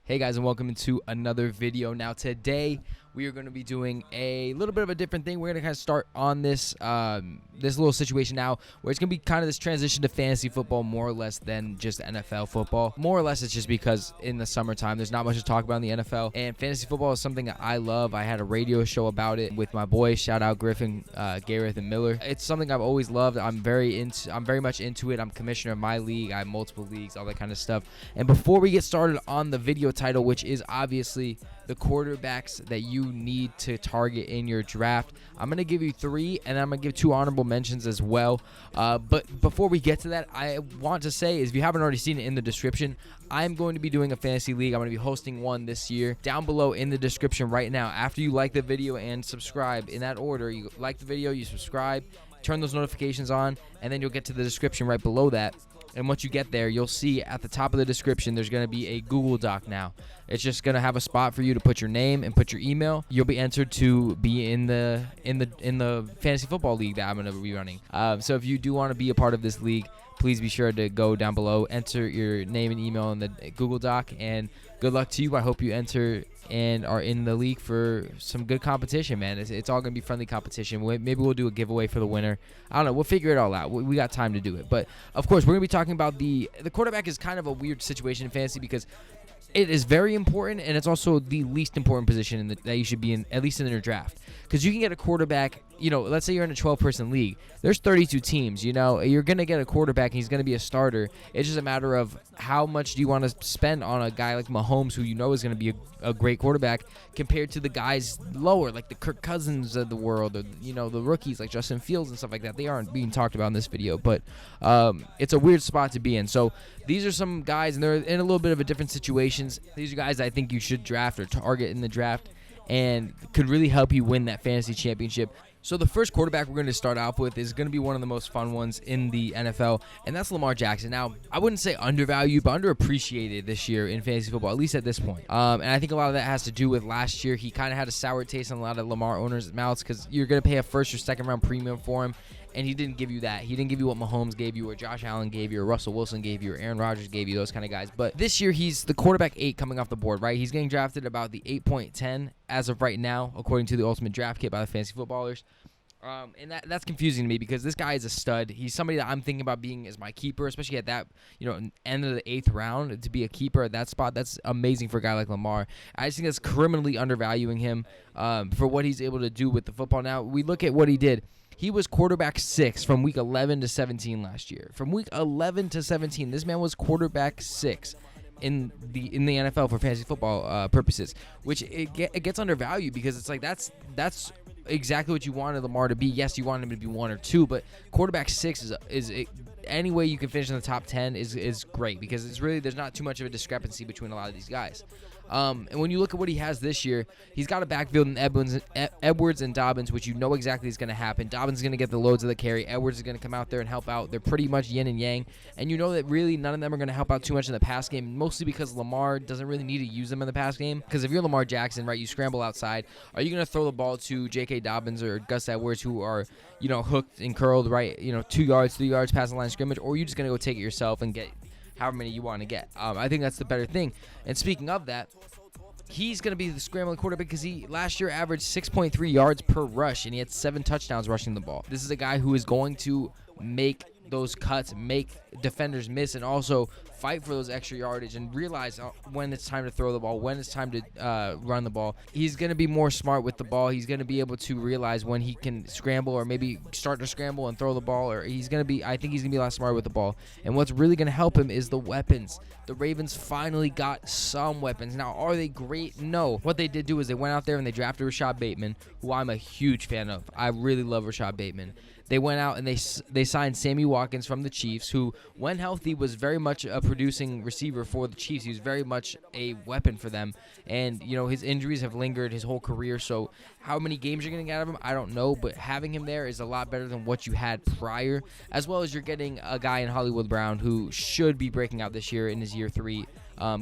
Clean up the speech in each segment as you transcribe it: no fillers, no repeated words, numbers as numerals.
Hey guys, and welcome to another video. Now today we are going to be doing a little bit of a different thing. We're going to kind of start on this this little situation now where it's going to be kind of this transition to fantasy football more or less than just NFL football. More or less it's just because in the summertime there's not much to talk about in the NFL, and fantasy football is something that I love. I had a radio show about it with my boys. Shout out Griffin, Gareth, and Miller. It's something I've always loved. I'm very much into it. I'm commissioner of my league. I have multiple leagues, all that kind of stuff. And before we get started on the video title, which is obviously the quarterbacks that you need to target in your draft, I'm going to give you 3, and I'm going to give 2 honorable mentions as well. But before we get to that, I want to say, is if you haven't already seen it in the description, I'm going to be doing a fantasy league. I'm going to be hosting one this year. Down below in the description right now, after you like the video and subscribe, in that order, you like the video, you subscribe, turn those notifications on, and then you'll get to the description right below that. And once you get there, you'll see at the top of the description there's going to be a Google Doc now. It's just going to have a spot for you to put your name and put your email. You'll be entered to be in the fantasy football league that I'm going to be running. So if you do want to be a part of this league, please be sure to go down below, enter your name and email in the Google Doc, and good luck to you. I hope you enter and are in the league for some good competition, man. It's all going to be friendly competition. Maybe we'll do a giveaway for the winner. I don't know. We'll figure it all out. We got time to do it. But, of course, we're going to be talking about the quarterback is kind of a weird situation in fantasy because it is very important, and it's also the least important position that you should be in, at least in your draft. Because you can get a quarterback, let's say you're in a 12-person league. There's 32 teams, You're going to get a quarterback, and he's going to be a starter. It's just a matter of how much do you want to spend on a guy like Mahomes, who is going to be a great quarterback, compared to the guys lower, like the Kirk Cousins of the world, or, the rookies like Justin Fields and stuff like that. They aren't being talked about in this video, but it's a weird spot to be in. So these are some guys, and they're in a little bit of a different situations. These are guys I think you should draft or target in the draft and could really help you win that fantasy championship. So the first quarterback we're going to start off with is going to be one of the most fun ones in the NFL, and that's Lamar Jackson. Now, I wouldn't say undervalued, but underappreciated this year in fantasy football, at least at this point. And I think a lot of that has to do with last year. He kind of had a sour taste on a lot of Lamar owners' mouths because you're going to pay a first or second round premium for him, and he didn't give you that. He didn't give you what Mahomes gave you, or Josh Allen gave you, or Russell Wilson gave you, or Aaron Rodgers gave you, those kind of guys. But this year, he's the quarterback 8 coming off the board, right? He's getting drafted about the 8.10 as of right now, according to the Ultimate Draft Kit by the Fantasy Footballers. And that's confusing to me because this guy is a stud. He's somebody that I'm thinking about being as my keeper, especially at that, end of the 8th round to be a keeper at that spot. That's amazing for a guy like Lamar. I just think that's criminally undervaluing him for what he's able to do with the football. Now, we look at what he did. He was quarterback 6 from week 11 to 17 last year. From week 11 to 17, this man was quarterback 6 in the NFL for fantasy football purposes, which it gets undervalued because it's like that's exactly what you wanted Lamar to be. Yes, you wanted him to be 1 or 2, but quarterback 6 is any way you can finish in the top 10 is great because it's really there's not too much of a discrepancy between a lot of these guys. And when you look at what he has this year, he's got a backfield in Edwards and Dobbins, which exactly is going to happen. Dobbins is going to get the loads of the carry. Edwards is going to come out there and help out. They're pretty much yin and yang. And that really none of them are going to help out too much in the pass game, mostly because Lamar doesn't really need to use them in the pass game. Because if you're Lamar Jackson, right, you scramble outside. Are you going to throw the ball to J.K. Dobbins or Gus Edwards, who are, hooked and curled, right, 2 yards, 3 yards past the line of scrimmage? Or are you just going to go take it yourself and get however many you want to get? I think that's the better thing. And speaking of that, he's going to be the scrambling quarterback because he last year averaged 6.3 yards per rush, and he had 7 touchdowns rushing the ball. This is a guy who is going to make those cuts, make defenders miss, and also fight for those extra yardage and realize when it's time to throw the ball, when it's time to run the ball. He's going to be more smart with the ball. He's going to be able to realize when he can scramble or maybe start to scramble and throw the ball, or I think he's going to be a lot smarter with the ball. And what's really going to help him is the weapons. The Ravens finally got some weapons. Now, are they great? No. What they did do is they went out there and they drafted Rashad Bateman, who I'm a huge fan of. I really love Rashad Bateman. They went out and they signed Sammy Watkins from the Chiefs, who, when healthy, was very much a producing receiver for the Chiefs. He was very much a weapon for them. And, his injuries have lingered his whole career. So how many games you're going to get out of him, I don't know. But having him there is a lot better than what you had prior, as well as you're getting a guy in Hollywood Brown who should be breaking out this year in his year 3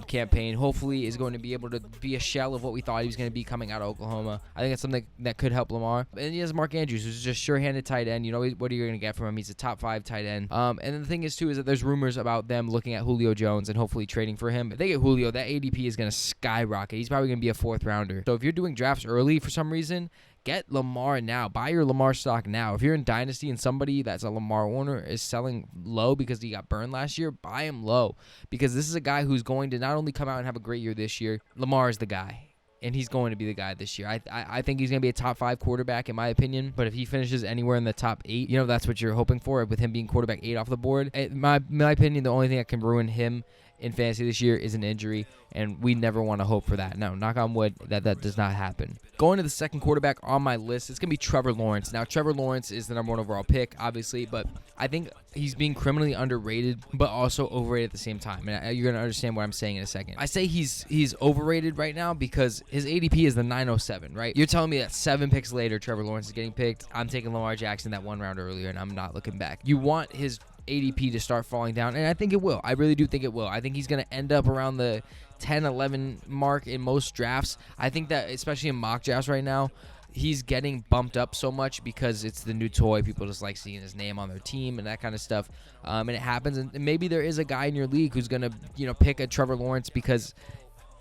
campaign. Hopefully is going to be able to be a shell of what we thought he was going to be coming out of Oklahoma. I think that's something that could help Lamar. And he has Mark Andrews, who's just sure-handed tight end. You know what are you going to get from him? He's a top 5 tight end. And then the thing is, too, is that there's rumors about them looking at Julio Jones and hopefully trading for him. If they get Julio, that ADP is going to skyrocket. He's probably going to be a 4th rounder. So if you're doing drafts early for some reason, get Lamar now. Buy your Lamar stock now. If you're in Dynasty and somebody that's a Lamar owner is selling low because he got burned last year, buy him low. Because this is a guy who's going to not only come out and have a great year this year, Lamar is the guy. And he's going to be the guy this year. I think he's going to be a top 5 quarterback in my opinion. But if he finishes anywhere in the top 8, you know, that's what you're hoping for with him being quarterback 8 off the board. In my opinion, the only thing that can ruin him in fantasy this year is an injury, and we never want to hope for that. No, knock on wood, that does not happen. Going to the second quarterback on my list, it's going to be Trevor Lawrence. Now, Trevor Lawrence is the number 1 overall pick, obviously, but I think he's being criminally underrated, but also overrated at the same time. And you're going to understand what I'm saying in a second. I say he's overrated right now because his ADP is the 907, right? You're telling me that 7 picks later, Trevor Lawrence is getting picked. I'm taking Lamar Jackson that 1 round earlier, and I'm not looking back. You want his ADP to start falling down, and I think it will. I really do think it will. I think he's going to end up around the 10-11 mark in most drafts. I think that, especially in mock drafts right now, he's getting bumped up so much because it's the new toy. People just like seeing his name on their team and that kind of stuff. And it happens. And maybe there is a guy in your league who's going to, you know, pick a Trevor Lawrence because,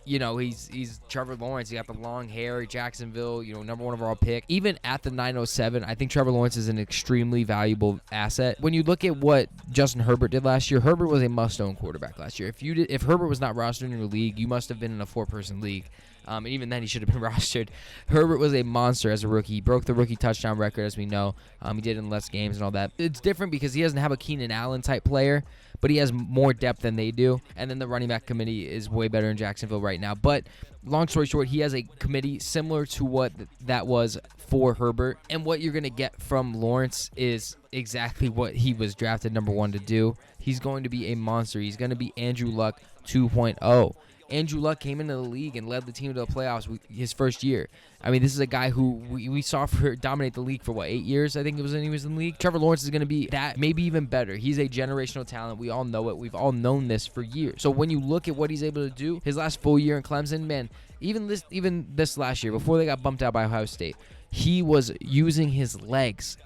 you know, he's Trevor Lawrence. He got the long hair, Jacksonville, you know, number 1 overall pick. Even at the 907, I think Trevor Lawrence is an extremely valuable asset. When you look at what Justin Herbert did last year, Herbert was a must-own quarterback last year. If Herbert was not rostered in your league, you must have been in a 4-person league. And even then, he should have been rostered. Herbert was a monster as a rookie. He broke the rookie touchdown record, as we know. He did in less games and all that. It's different because he doesn't have a Keenan Allen type player, but he has more depth than they do. And then the running back committee is way better in Jacksonville right now. But long story short, he has a committee similar to what that was for Herbert. And what you're going to get from Lawrence is exactly what he was drafted number 1 to do. He's going to be a monster. He's going to be Andrew Luck 2.0. Andrew Luck came into the league and led the team to the playoffs his first year. I mean, this is a guy who we saw dominate the league for, 8 years, I think it was when he was in the league. Trevor Lawrence is going to be that, maybe even better. He's a generational talent. We all know it. We've all known this for years. So when you look at what he's able to do, his last full year in Clemson, man, even this last year, before they got bumped out by Ohio State, he was using his legs.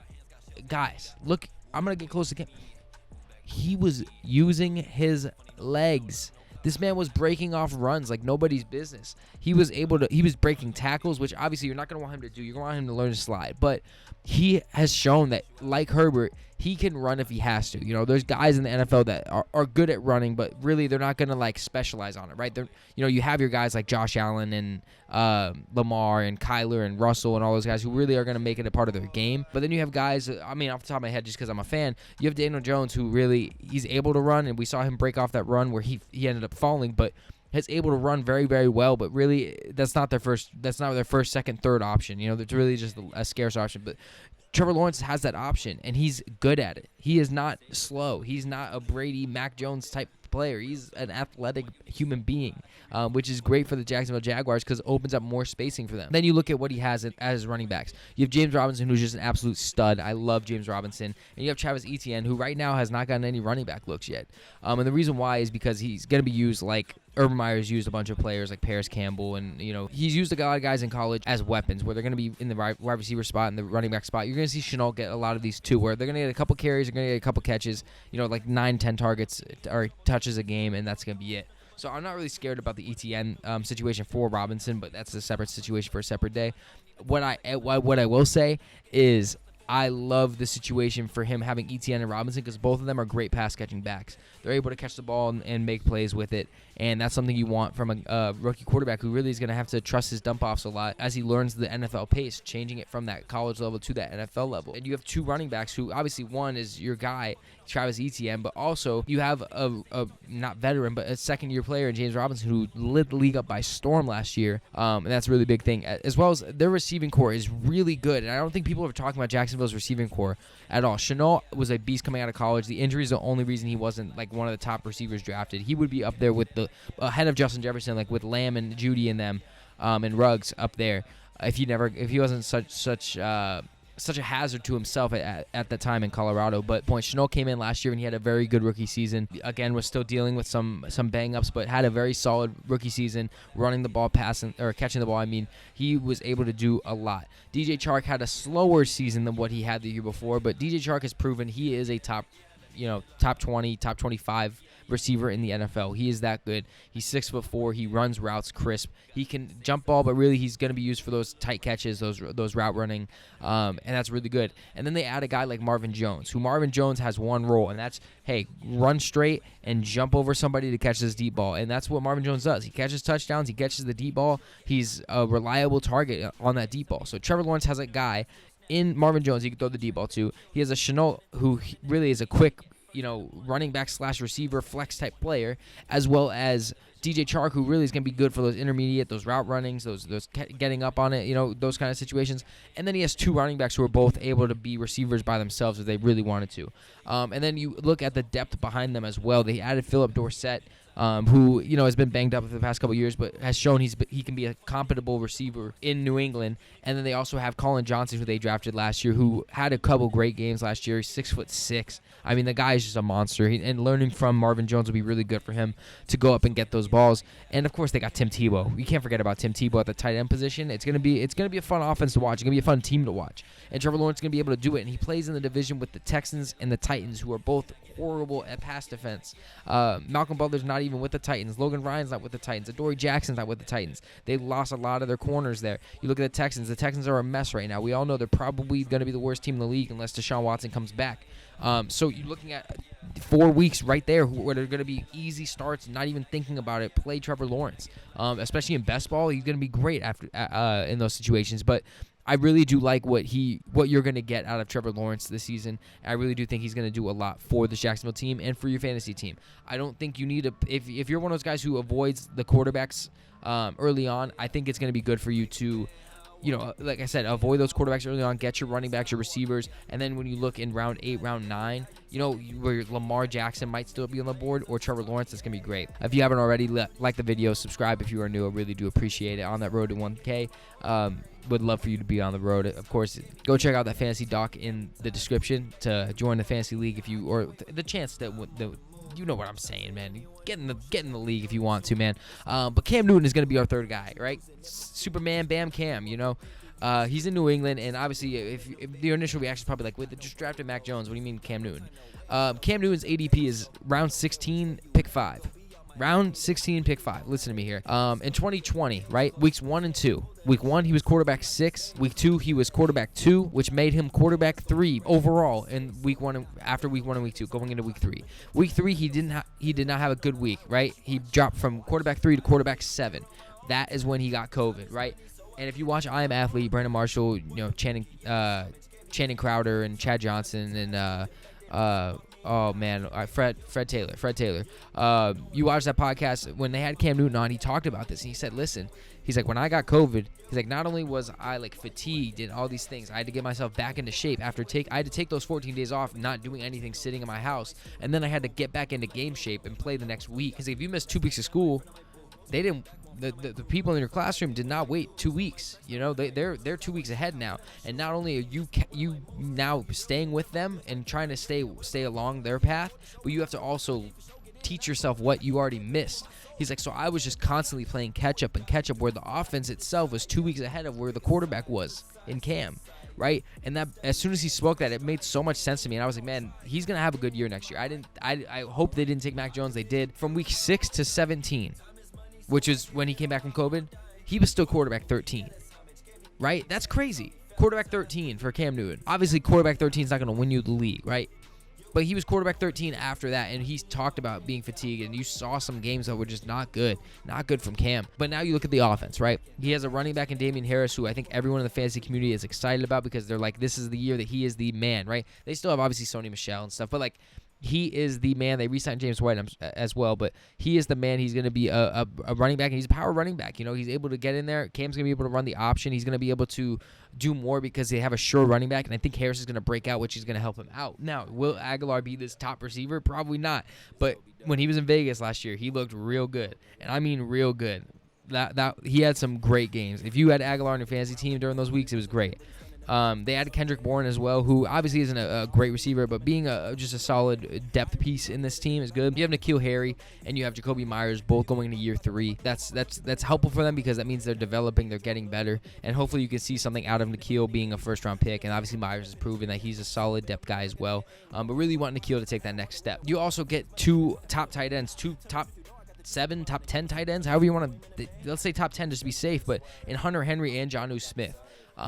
Guys, look, I'm going to get close again. He was using his legs. This man was breaking off runs like nobody's business. He was breaking tackles, which obviously you're not going to want him to do. You're going to want him to learn to slide. But he has shown that, like Herbert, he can run if he has to. You know, there's guys in the NFL that are good at running, but really they're not going to, like, specialize on it, right? You know, you have your guys like Josh Allen and Lamar and Kyler and Russell and all those guys who really are going to make it a part of their game. But then you have guys, I mean, off the top of my head, just because I'm a fan, you have Daniel Jones who really, he's able to run, and we saw him break off that run where he ended up falling, but is able to run very, very well, but really that's not their first, second, third option. You know, it's really just a scarce option. But Trevor Lawrence has that option, and he's good at it. He is not slow. He's not a Brady, Mac Jones type player. He's an athletic human being, which is great for the Jacksonville Jaguars because it opens up more spacing for them. Then you look at what he has as running backs. You have James Robinson, who's just an absolute stud. I love James Robinson. And you have Travis Etienne, who right now has not gotten any running back looks yet. And the reason why is because he's going to be used like Urban Meyer's used a bunch of players like Paris Campbell, and, you know, he's used a lot of guys in college as weapons where they're going to be in the wide receiver spot and the running back spot. You're going to see Shenault get a lot of these too, where they're going to get a couple carries, they're going to get a couple catches, you know, like 9-10 targets or touches a game, and that's going to be it. So I'm not really scared about the ETN situation for Robinson, but that's a separate situation for a separate day. What I will say is I love the situation for him having ETN and Robinson because both of them are great pass-catching backs. They're able to catch the ball and make plays with it, and that's something you want from a rookie quarterback who really is going to have to trust his dump-offs a lot as he learns the NFL pace, changing it from that college level to that NFL level. And you have two running backs who, obviously, one is your guy, Travis Etienne, but also you have a not veteran, but a second-year player in James Robinson who lit the league up by storm last year, and that's a really big thing. As well as their receiving core is really good, and I don't think people are talking about Jacksonville's receiving core at all. Shenault was a beast coming out of college. The injury is the only reason he wasn't like one of the top receivers drafted. He would be up there with the ahead of Justin Jefferson, like with Lamb and Judy and them, and Ruggs up there. If he wasn't such such a hazard to himself at that time in Colorado. But Chanel came in last year and he had a very good rookie season. Again, was still dealing with some bang-ups, but had a very solid rookie season, running the ball, passing, or catching the ball. I mean, he was able to do a lot. DJ Chark had a slower season than what he had the year before, but DJ Chark has proven he is a top 20, top 25 receiver in the NFL. He is that good. He's 6'4". He runs routes crisp. He can jump ball, but really he's going to be used for those tight catches, those route running, and that's really good. And then they add a guy like Marvin Jones, who Marvin Jones has one role, and that's, hey, run straight and jump over somebody to catch this deep ball. And that's what Marvin Jones does. He catches touchdowns. He catches the deep ball. He's a reliable target on that deep ball. So Trevor Lawrence has a guy in Marvin Jones he can throw the deep ball to. He has a Chanel who really is a quick, running back / receiver flex type player, as well as DJ Chark, who really is going to be good for those intermediate, those route runnings, those getting up on it, those kind of situations. And then he has two running backs who are both able to be receivers by themselves if they really wanted to. And then you look at the depth behind them as well. They added Philip Dorsett, who has been banged up for the past couple of years, but has shown he can be a compatible receiver in New England. And then they also have Colin Johnson, who they drafted last year, who had a couple great games last year. He's 6'6". I mean, the guy is just a monster. And learning from Marvin Jones will be really good for him to go up and get those balls. And of course, they got Tim Tebow. You can't forget about Tim Tebow at the tight end position. It's gonna be a fun offense to watch. It's gonna be a fun team to watch. And Trevor Lawrence is gonna be able to do it. And he plays in the division with the Texans and the Titans, who are both horrible at pass defense. Malcolm Butler's not even with the Titans. Logan Ryan's not with the Titans. Adoree Jackson's not with the Titans. They lost a lot of their corners there. You look at the Texans. The Texans are a mess right now. We all know they're probably going to be the worst team in the league unless Deshaun Watson comes back. So you're looking at 4 weeks right there where they're going to be easy starts, not even thinking about it. Play Trevor Lawrence, especially in best ball. He's going to be great after in those situations. But I really do like what you're going to get out of Trevor Lawrence this season. I really do think he's going to do a lot for the Jacksonville team and for your fantasy team. I don't think you need if you're one of those guys who avoids the quarterbacks early on, I think it's going to be good for you to, like I said, avoid those quarterbacks early on, get your running backs, your receivers, and then when you look in round 8, round 9, where Lamar Jackson might still be on the board, or Trevor Lawrence, that's going to be great. If you haven't already, like the video, subscribe if you are new. I really do appreciate it. On that road to 1K, would love for you to be on the road. Of course, go check out that fantasy doc in the description to join the fantasy league or the chance that you know what I'm saying, man. Get in the league if you want to, man. But Cam Newton is going to be our third guy, right? Superman, Bam Cam, He's in New England, and obviously, if the initial reaction is probably like, wait, they just drafted Mac Jones. What do you mean Cam Newton? Cam Newton's ADP is round 16, pick 5. Round 16, pick 5. Listen to me here. In 2020, right, weeks 1 and 2. Week 1, he was quarterback 6. Week 2, he was quarterback 2, which made him quarterback 3 overall in week 1 after week 1 and week 2, going into week 3. Week 3, he did not have a good week, right? He dropped from quarterback 3 to quarterback 7. That is when he got COVID, right? And if you watch I Am Athlete, Brandon Marshall, Channing Crowder and Chad Johnson and Fred Taylor. You watch that podcast when they had Cam Newton on. He talked about this, and he said, "Listen, he's like, when I got COVID, he's like, not only was I like fatigued and all these things, I had to get myself back into shape I had to take those 14 days off, not doing anything, sitting in my house, and then I had to get back into game shape and play the next week. Because if you missed 2 weeks of school, they didn't." The people in your classroom did not wait 2 weeks. They're 2 weeks ahead now, and not only are you now staying with them and trying to stay along their path, but you have to also teach yourself what you already missed. He's like, so I was just constantly playing catch up, where the offense itself was 2 weeks ahead of where the quarterback was in Cam, right? And that as soon as he spoke that, it made so much sense to me, and I was like, man, he's gonna have a good year next year. I hope they didn't take Mac Jones. They did. From week 6 to 17. Which is when he came back from COVID, he was still quarterback 13, right? That's crazy. Quarterback 13 for Cam Newton. Obviously, quarterback 13 is not going to win you the league, right? But he was quarterback 13 after that, and he's talked about being fatigued, and you saw some games that were just not good from Cam. But now you look at the offense, right? He has a running back in Damian Harris, who I think everyone in the fantasy community is excited about because they're like, this is the year that he is the man, right? They still have, obviously, Sony Michel and stuff, but like, he is the man. They re-signed James White as well, but he is the man. He's going to be a running back, and he's a power running back. He's able to get in there. Cam's going to be able to run the option. He's going to be able to do more because they have a sure running back, and I think Harris is going to break out, which is going to help him out. Now, will Aguilar be this top receiver? Probably not, but when he was in Vegas last year, he looked real good, and I mean real good. That he had some great games. If you had Aguilar on your fantasy team during those weeks, it was great. They added Kendrick Bourne as well, who obviously isn't a great receiver, but being just a solid depth piece in this team is good. You have N'Keal Harry and you have Jacoby Myers both going into year 3. That's helpful for them because that means they're developing, they're getting better, and hopefully you can see something out of N'Keal being a first-round pick. And obviously Myers has proven that he's a solid depth guy as well. But really want N'Keal to take that next step. You also get 2 top tight ends, 2 top 7, top 10 tight ends, however you want to, let's say top 10 just to be safe, but in Hunter Henry and Jonnu Smith.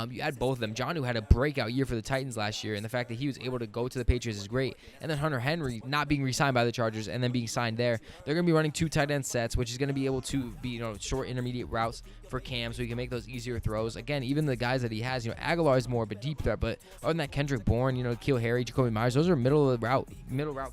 You add both of them. Jonnu had a breakout year for the Titans last year, and the fact that he was able to go to the Patriots is great. And then Hunter Henry not being re-signed by the Chargers and then being signed there, they're going to be running 2 tight end sets, which is going to be able to be short intermediate routes for Cam, so he can make those easier throws. Again, even the guys that he has, Aguilar is more of a deep threat, but other than that, Kendrick Bourne, N'Keal Harry, Jacoby Myers, those are middle route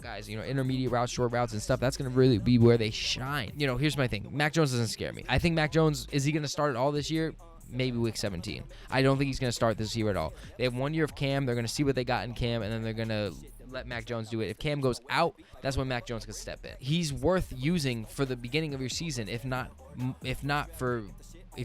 guys. Intermediate routes, short routes, and stuff. That's going to really be where they shine. Here's my thing. Mac Jones doesn't scare me. I think Mac Jones, is he going to start it all this year? Maybe week 17. I don't think he's going to start this year at all. They have 1 year of Cam. They're going to see what they got in Cam, and then they're going to let Mac Jones do it. If Cam goes out, that's when Mac Jones can step in. He's worth using for the beginning of your season, if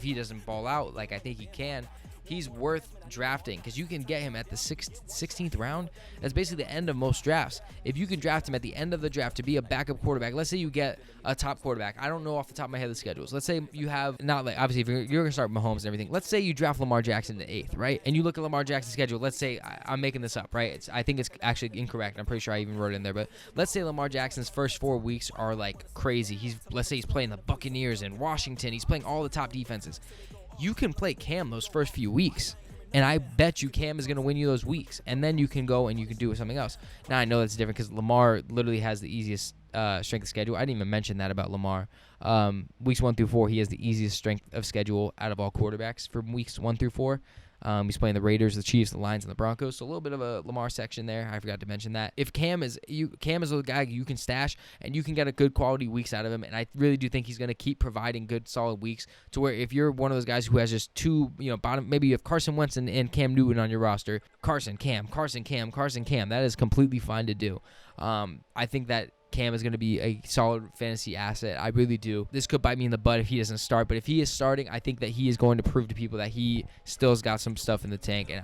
he doesn't ball out like I think he can. He's worth drafting because you can get him at the 16th round. That's basically the end of most drafts. If you can draft him at the end of the draft to be a backup quarterback, let's say you get a top quarterback. I don't know off the top of my head the schedules. Let's say you have, not like, obviously if you're going to start Mahomes and everything. Let's say you draft Lamar Jackson in the 8th, right? And you look at Lamar Jackson's schedule. Let's say, I'm making this up, right? I think it's actually incorrect. I'm pretty sure I even wrote it in there. But let's say Lamar Jackson's first 4 weeks are like crazy. Let's say he's playing the Buccaneers and Washington. He's playing all the top defenses. You can play Cam those first few weeks, and I bet you Cam is going to win you those weeks, and then you can go and you can do something else. Now, I know that's different because Lamar literally has the easiest strength of schedule. I didn't even mention that about Lamar. Weeks 1 through 4, he has the easiest strength of schedule out of all quarterbacks from weeks 1 through 4. He's playing the Raiders, the Chiefs, the Lions, and the Broncos. So a little bit of a Lamar section there. I forgot to mention that. If Cam is a guy you can stash and you can get a good quality weeks out of him, and I really do think he's going to keep providing good solid weeks to where if you're one of those guys who has just 2, bottom, maybe you have Carson Wentz and Cam Newton on your roster, Carson, Cam. That is completely fine to do. I think that Cam is going to be a solid fantasy asset. I really do. This could bite me in the butt if he doesn't start, but if he is starting, I think that he is going to prove to people that he still has got some stuff in the tank. And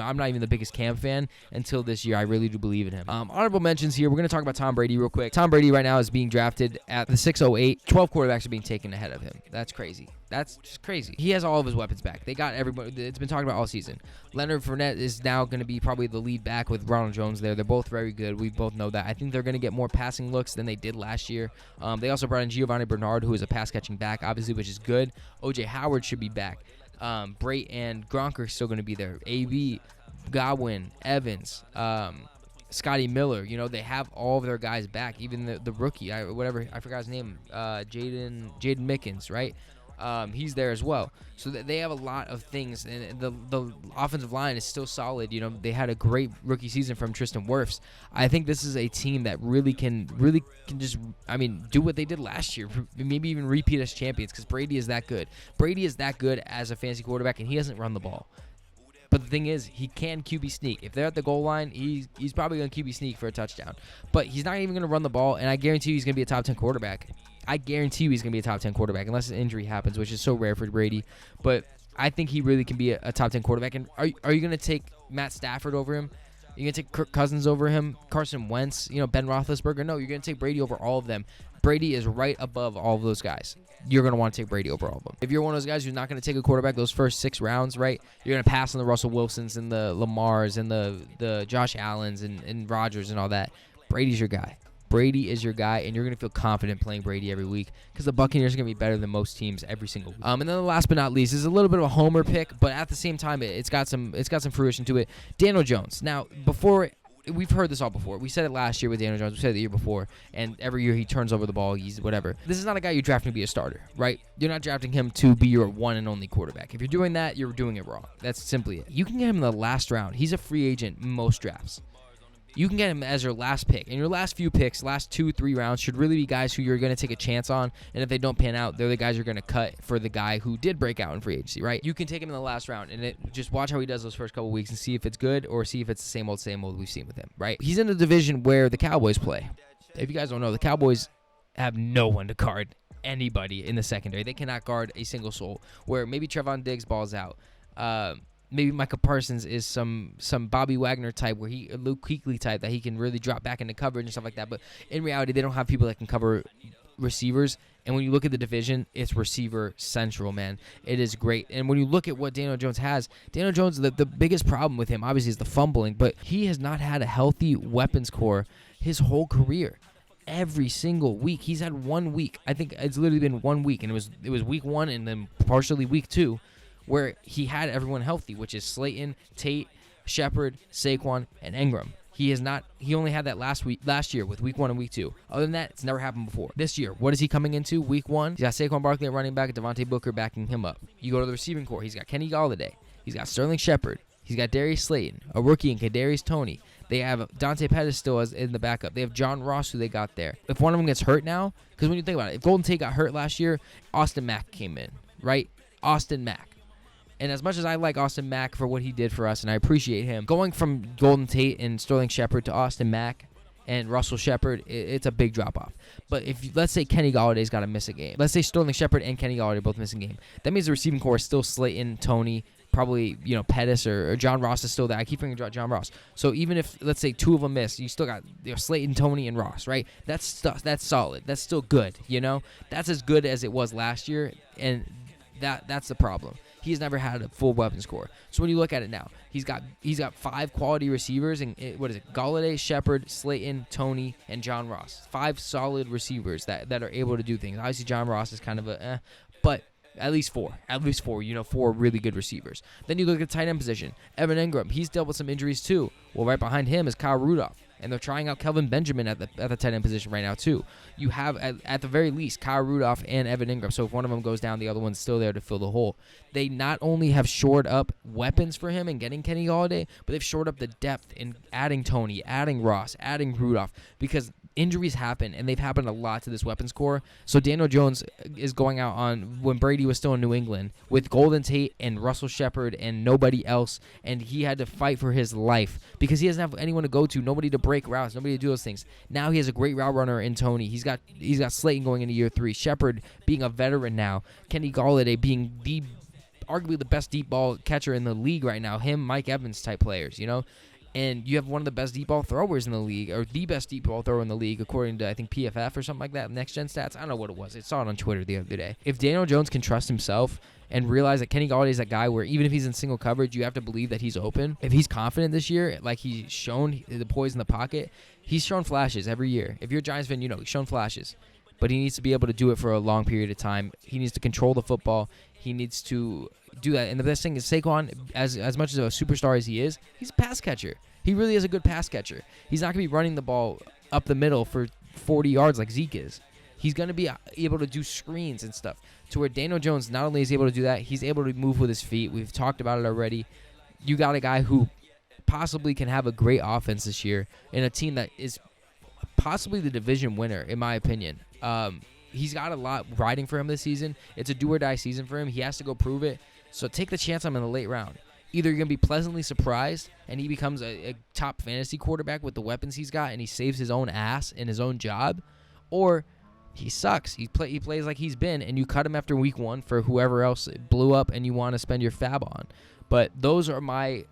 I'm not even the biggest Cam fan until this year. I really do believe in him. Honorable mentions here. We're going to talk about Tom Brady real quick. Tom Brady right now is being drafted at the 608. 12 quarterbacks are being taken ahead of him. That's crazy. That's just crazy. He has all of his weapons back. They got everybody. It's been talked about all season. Leonard Fournette is now going to be probably the lead back with Ronald Jones there. They're both very good. We both know that. I think they're going to get more passing looks than they did last year. They also brought in Giovanni Bernard, who is a pass-catching back, obviously, which is good. O.J. Howard should be back. Brait and Gronk are still going to be there. A.B., Godwin, Evans, Scotty Miller. They have all of their guys back, even the rookie, I forgot his name, Jayden Mickens, right? He's there as well. So they have a lot of things, and the offensive line is still solid. They had a great rookie season from Tristan Wirfs. I think this is a team that really can just, do what they did last year, maybe even repeat as champions, because Brady is that good. Brady is that good as a fantasy quarterback, and he doesn't run the ball. But the thing is, he can QB sneak. If they're at the goal line, he's probably going to QB sneak for a touchdown. But he's not even going to run the ball, and I guarantee you he's going to be a top 10 quarterback. I guarantee you he's going to be a top 10 quarterback, unless an injury happens, which is so rare for Brady. But I think he really can be a top 10 quarterback. And are you going to take Matt Stafford over him? You're going to take Kirk Cousins over him? Carson Wentz? Ben Roethlisberger? No, you're going to take Brady over all of them. Brady is right above all of those guys. You're going to want to take Brady over all of them. If you're one of those guys who's not going to take a quarterback those first 6 rounds, right, you're going to pass on the Russell Wilsons and the Lamars and the Josh Allens and Rodgers and all that. Brady's your guy. Brady is your guy, and you're going to feel confident playing Brady every week because the Buccaneers are going to be better than most teams every single week. And then the last but not least is a little bit of a homer pick, but at the same time, it's got some fruition to it. Daniel Jones. Now, we've heard this all before. We said it last year with Daniel Jones. We said it the year before, and every year he turns over the ball. He's whatever. This is not a guy you're drafting to be a starter, right? You're not drafting him to be your one and only quarterback. If you're doing that, you're doing it wrong. That's simply it. You can get him in the last round. He's a free agent in most drafts. You can get him as your last pick. And your last few picks, last 2-3 rounds, should really be guys who you're going to take a chance on. And if they don't pan out, they're the guys you're going to cut for the guy who did break out in free agency, right? You can take him in the last round and just watch how he does those first couple weeks and see if it's good or see if it's the same old we've seen with him, right? He's in the division where the Cowboys play. If you guys don't know, the Cowboys have no one to guard anybody in the secondary. They cannot guard a single soul. Where maybe Trevon Diggs balls out. maybe Micah Parsons is some Bobby Wagner type, where a Luke Kuechly type, that he can really drop back into coverage and stuff like that. But in reality, they don't have people that can cover receivers. And when you look at the division, it's receiver central, man. It is great. And when you look at what Daniel Jones has, Daniel Jones, the biggest problem with him, obviously, is the fumbling. But he has not had a healthy weapons core his whole career. Every single week. He's had 1 week. I think it's literally been 1 week. And it was week 1 and then partially week 2 where he had everyone healthy, which is Slayton, Tate, Shepard, Saquon, and Ingram. He only had that last year with week 1 and week 2. Other than that, it's never happened before. This year, what is he coming into? Week 1, he's got Saquon Barkley at running back, Devontae Booker backing him up. You go to the receiving core, he's got Kenny Golladay, he's got Sterling Shepard, he's got Darius Slayton, a rookie in Kadarius Toney. They have Dante Pettis still as in the backup. They have John Ross, who they got there. If one of them gets hurt now, because when you think about it, if Golden Tate got hurt last year, Austin Mack came in, right? Austin Mack. And as much as I like Austin Mack for what he did for us, and I appreciate him, going from Golden Tate and Sterling Shepard to Austin Mack and Russell Shepard, it's a big drop-off. But let's say Kenny Galladay's got to miss a game. Let's say Sterling Shepard and Kenny Golladay both miss a game. That means the receiving core is still Slayton, Toney, probably, Pettis or John Ross is still there. I keep forgetting John Ross. So even if, let's say, 2 of them miss, you still got Slayton, Toney, and Ross, right? That's solid. That's still good, That's as good as it was last year, and that's the problem. He's never had a full weapons core. So when you look at it now, he's got 5 quality receivers, and Golladay, Shepard, Slayton, Toney, and John Ross. 5 solid receivers that are able to do things. Obviously, John Ross is kind of but at least 4. 4 really good receivers. Then you look at the tight end position. Evan Ingram, he's dealt with some injuries too. Well, right behind him is Kyle Rudolph. And they're trying out Kelvin Benjamin at the tight end position right now, too. You have, at the very least, Kyle Rudolph and Evan Ingram. So if one of them goes down, the other one's still there to fill the hole. They not only have shored up weapons for him and getting Kenny Golladay, but they've shored up the depth in adding Toney, adding Ross, adding Rudolph. Because injuries happen, and they've happened a lot to this weapons core. So Daniel Jones is going out on, when Brady was still in New England, with Golden Tate and Russell Shepard and nobody else, and he had to fight for his life because he doesn't have anyone to go to, nobody to break routes, nobody to do those things. Now he has a great route runner in Toney. He's got Slayton going into year 3, Shepard being a veteran now, Kenny Golladay being arguably the best deep ball catcher in the league right now, him, Mike Evans type players, And you have one of the best deep ball throwers in the league, or the best deep ball thrower in the league, according to, I think, PFF or something like that, Next Gen Stats. I don't know what it was. I saw it on Twitter the other day. If Daniel Jones can trust himself and realize that Kenny Golladay is that guy where even if he's in single coverage, you have to believe that he's open. If he's confident this year, like he's shown the poise in the pocket, he's shown flashes every year. If you're a Giants fan, he's shown flashes. But he needs to be able to do it for a long period of time. He needs to control the football. He needs to do that. And the best thing is Saquon, as much as a superstar as he is, he's a pass catcher. He really is a good pass catcher. He's not going to be running the ball up the middle for 40 yards like Zeke is. He's going to be able to do screens and stuff to where Daniel Jones not only is able to do that, he's able to move with his feet. We've talked about it already. You got a guy who possibly can have a great offense this year in a team that is possibly the division winner, in my opinion. He's got a lot riding for him this season. It's a do-or-die season for him. He has to go prove it. So take the chance on him in the late round. Either you're going to be pleasantly surprised and he becomes a top fantasy quarterback with the weapons he's got and he saves his own ass in his own job, or he sucks. He plays like he's been, and you cut him after week 1 for whoever else blew up and you want to spend your fab on. But those are my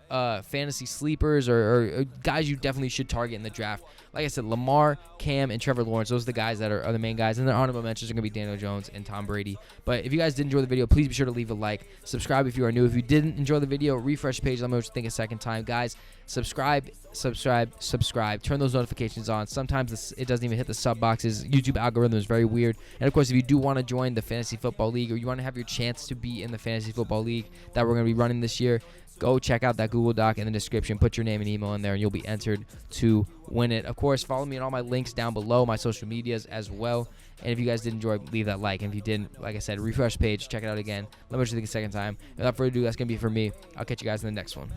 fantasy sleepers or guys you definitely should target in the draft. Like I said, Lamar, Cam, and Trevor Lawrence. Those are the guys that are the main guys. And their honorable mentions are going to be Daniel Jones and Tom Brady. But if you guys did enjoy the video, please be sure to leave a like. Subscribe if you are new. If you didn't enjoy the video, refresh the page. Let me know what you think a second time. Guys, subscribe. Turn those notifications on. Sometimes it doesn't even hit the sub boxes. YouTube algorithm is very weird. And, of course, if you do want to join the Fantasy Football League or you want to have your chance to be in the Fantasy Football League that we're going to be running this year, go check out that Google Doc in the description. Put your name and email in there, and you'll be entered to win it. Of course, follow me on all my links down below, my social medias as well. And if you guys did enjoy, leave that like. And if you didn't, like I said, refresh the page, check it out again. Let me know what you think a second time. Without further ado, that's going to be it for me. I'll catch you guys in the next one.